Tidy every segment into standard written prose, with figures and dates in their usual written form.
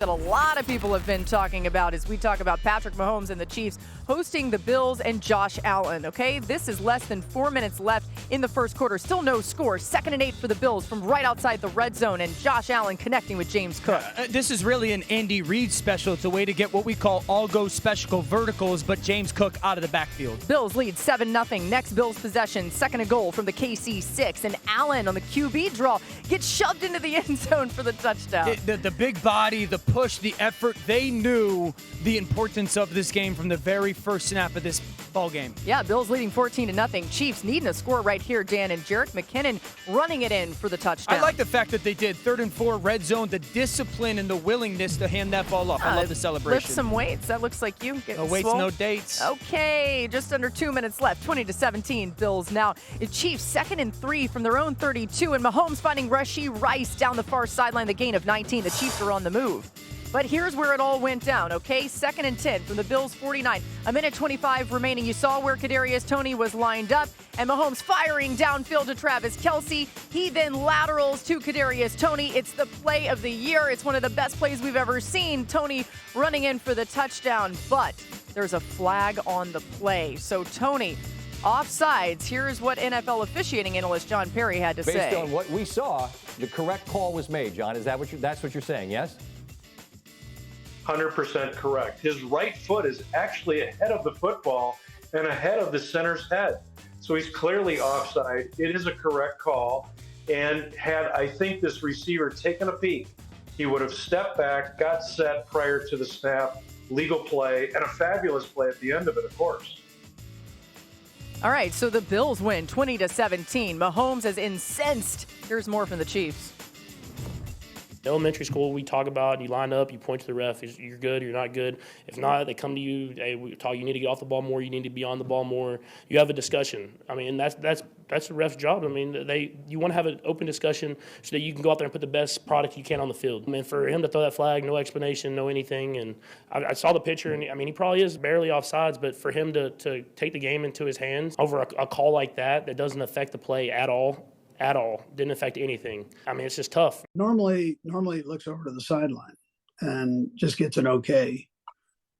that a lot of people have been talking about as we talk about Patrick Mahomes and the Chiefs hosting the Bills and Josh Allen, okay? This is less than 4 minutes left in the first quarter. Still no score. 2nd and 8 for the Bills from right outside the red zone, and Josh Allen connecting with James Cook. This is really an Andy Reid special. It's a way to get what we call all-go special verticals, but James Cook out of the backfield. Bills lead 7-0. Next Bills possession, 2nd and goal from the KC 6, and Allen on the QB draw gets shoved into the end zone for the touchdown. The big body, the push, the effort, they knew the importance of this game from the very first snap of this ball game. Yeah, Bills leading 14-0. Chiefs needing a score right here, Dan, and Jerick McKinnon running it in for the touchdown. I like the fact that they did 3rd and 4 red zone, the discipline and the willingness to hand that ball off. I love the celebration. Lift some weights. That looks like you. No weights, swole. no dates. Okay, just under 2 minutes left. 20-17 Bills now. The Chiefs 2nd and 3 from their own 32, and Mahomes finding Rashee Rice down the far sideline, the gain of 19. The Chiefs are on the move. But here's where it all went down, okay? 2nd and 10 from the Bills' 49. A minute 25 remaining. You saw where Toney was lined up, and Mahomes firing downfield to Travis Kelce. He then laterals to Toney. It's the play of the year. It's one of the best plays we've ever seen. Toney running in for the touchdown, but there's a flag on the play. So Toney, offsides. Here's what NFL officiating analyst John Parry had to say. Based on what we saw, the correct call was made, John. Is that that's what you're saying, yes? 100% correct. His right foot is actually ahead of the football and ahead of the center's head. So he's clearly offside. It is a correct call. And had, I think, this receiver taken a peek, he would have stepped back, got set prior to the snap, legal play, and a fabulous play at the end of it, of course. All right, so the Bills win 20-17. Mahomes is incensed. Here's more from the Chiefs. Elementary school, we talk about, you line up, you point to the ref, you're good, you're not good. If not, they come to you, hey, we talk, you need to get off the ball more, you need to be on the ball more. You have a discussion. I mean, that's the ref's job. I mean, you want to have an open discussion so that you can go out there and put the best product you can on the field. I mean, for him to throw that flag, no explanation, no anything, and I saw the picture, and I mean, he probably is barely offsides, but for him to take the game into his hands over a call like that doesn't affect the play at all, didn't affect anything. I mean, it's just tough. Normally he looks over to the sideline and just gets an okay.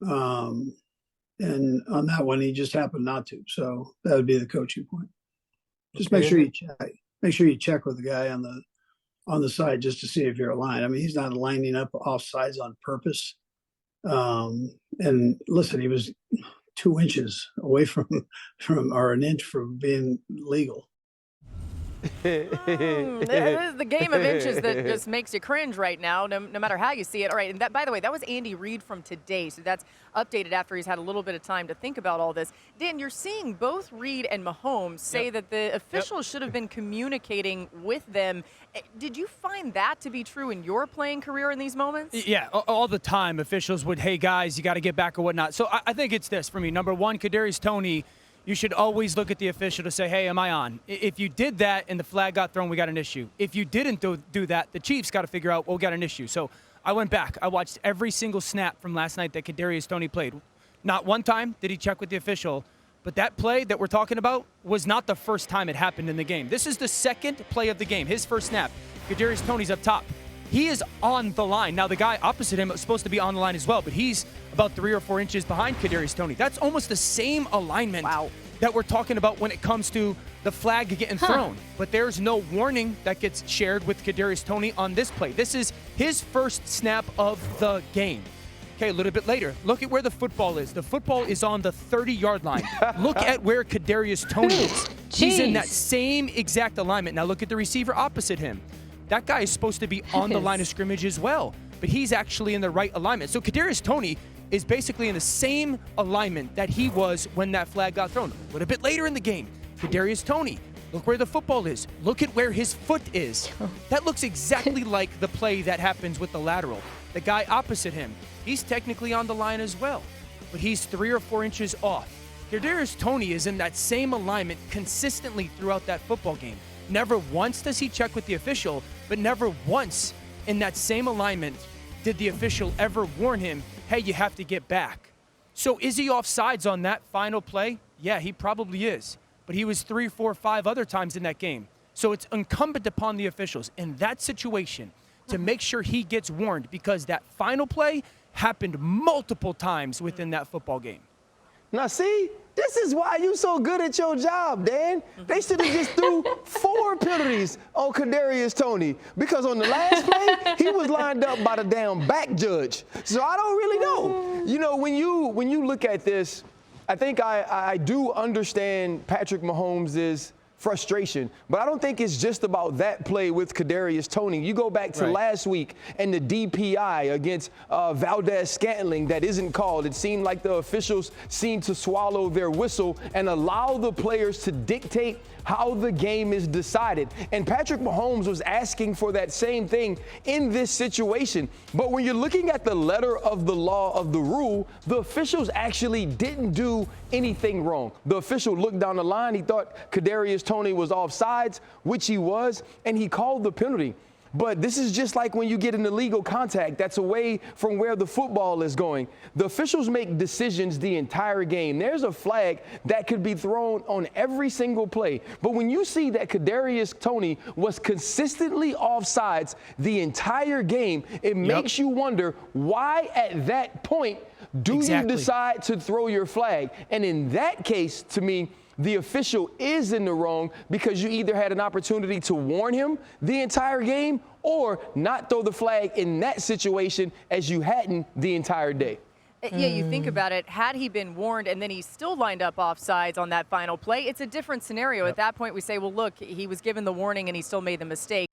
And on that one, he just happened not to. So that would be the coaching point. Just make sure you check. Make sure you check with the guy on the side just to see if you're aligned. I mean, he's not lining up off sides on purpose. And listen, he was 2 inches away from or an inch from being legal. It is the game of inches that just makes you cringe right now, no matter how you see it. All right, and that, by the way, that was Andy Reid from today, so that's updated after he's had a little bit of time to think about all this. Dan, you're seeing both Reid and Mahomes say that the officials should have been communicating with them. Did you find that to be true in your playing career in these moments? Yeah, all the time officials would, hey, guys, you got to get back or whatnot. So I think it's this for me. Number one, Toney, you should always look at the official to say, hey, am I on? If you did that and the flag got thrown, we got an issue. If you didn't do that, the Chiefs got to figure out, well, we got an issue. So I went back. I watched every single snap from last night that Toney played. Not one time did he check with the official, but that play that we're talking about was not the first time it happened in the game. This is the second play of the game, his first snap. Toney's up top. He is on the line. Now, the guy opposite him is supposed to be on the line as well, but he's about 3 or 4 inches behind Toney. That's almost the same alignment that we're talking about when it comes to the flag getting thrown. But there's no warning that gets shared with Toney on this play. This is his first snap of the game. Okay, a little bit later, look at where the football is. The football is on the 30-yard line. Look at where Toney is. He's in that same exact alignment. Now look at the receiver opposite him. That guy is supposed to be on the line of scrimmage as well, but he's actually in the right alignment. So Toney is basically in the same alignment that he was when that flag got thrown. A little bit later in the game, Toney, look where the football is. Look at where his foot is. That looks exactly like the play that happens with the lateral. The guy opposite him, he's technically on the line as well, but he's 3 or 4 inches off. Toney is in that same alignment consistently throughout that football game. Never once does he check with the official, but never once in that same alignment did the official ever warn him, hey, you have to get back. So is he offsides on that final play? Yeah, he probably is. But he was 3, 4, 5 other times in that game. So it's incumbent upon the officials in that situation to make sure he gets warned, because that final play happened multiple times within that football game. Now, see, this is why you so good at your job, Dan. They should have just threw 4 penalties on Kadarius Toney, because on the last play, he was lined up by the damn back judge. So I don't really know. You know, when you look at this, I think I do understand Patrick Mahomes' frustration, but I don't think it's just about that play with Kadarius Toney. You go back to last week and the DPI against Valdez-Scantling that isn't called. It seemed like the officials seemed to swallow their whistle and allow the players to dictate how the game is decided. And Patrick Mahomes was asking for that same thing in this situation. But when you're looking at the letter of the law of the rule, the officials actually didn't do anything wrong. The official looked down the line. He thought Kadarius Toney was offsides, which he was, and he called the penalty. But this is just like when you get an illegal contact that's away from where the football is going. The officials make decisions the entire game. There's a flag that could be thrown on every single play. But when you see that Kadarius Toney was consistently offsides the entire game, it makes you wonder, why at that point do you decide to throw your flag? And in that case, to me, the official is in the wrong, because you either had an opportunity to warn him the entire game or not throw the flag in that situation, as you hadn't the entire day. Yeah, you think about it. Had he been warned and then he still lined up offsides on that final play, it's a different scenario. At that point, we say, well, look, he was given the warning and he still made the mistake.